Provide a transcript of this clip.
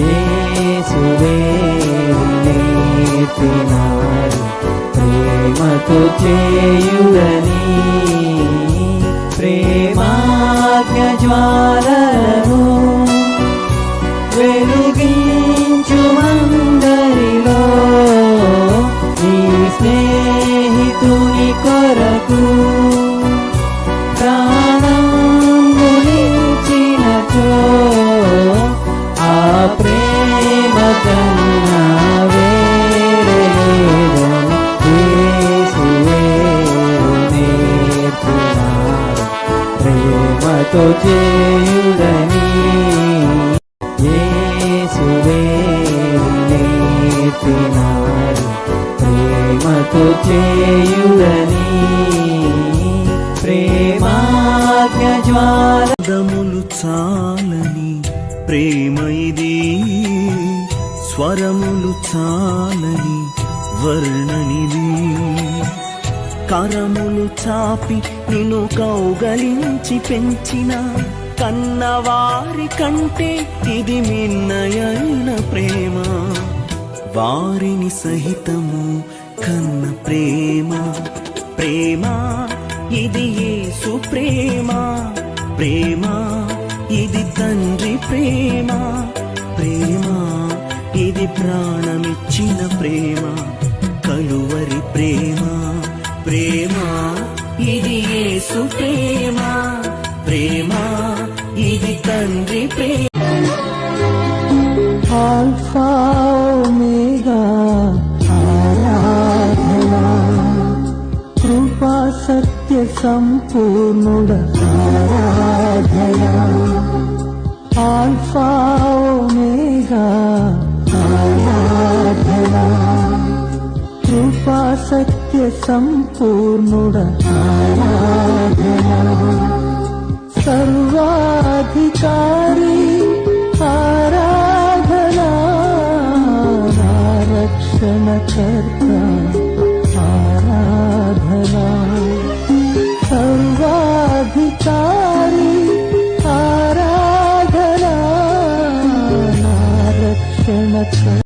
యేసువే నేర్పినారు ప్రేమతో చేయుడని, ప్రేమాజ్ఞ జ్వాలను వెలుగించుమందరిలో నీ స్నేహితుని కొరకు ప్రాణమునిచ్చినచో ఆ ప్రేమ కన్నా వేరే లేదని యేసువే నేర్పినారు ప్రేమతో చేయుడని, యేసువే నేర్పినారు ప్రేమతో చేయుడని, ప్రేమాజ్ఞ జ్వాలములు చాలని ప్రేమ ఇది, స్వరములు చాలని వర్ణనిది, కరములు చాపి నిన్ను కౌగలించి పెంచిన కన్నవారి కంటే ఇది మిన్నయైన ప్రేమ, వారిని సహితము కన్న ప్రేమ, ప్రేమ ఇది యేసు ప్రేమ, ప్రేమ ఇది తండ్రి ప్రేమ, ప్రేమ ఇది ప్రాణమిచ్చిన ప్రేమ, కలువరి ప్రేమ, ప్రేమ ఇది యేసు ప్రేమ, ప్రేమ ఇది తండ్రి ప్రేమ. ఆల్ఫా ఓమేగా ఆరాధనా, కృపా సత్య సంపూర్ణుడ ఆరాధనా, ఆల్ఫా ఓమేగా ఆరాధనా, కృపా సత్య సంపూర్ణుడ ఆరాధనా, సర్వాధికారి ఆరాధనా, నా రక్షణకర్త ఆరాధనా, సర్వాధికారి ఆరాధనా, నా రక్షణకర్త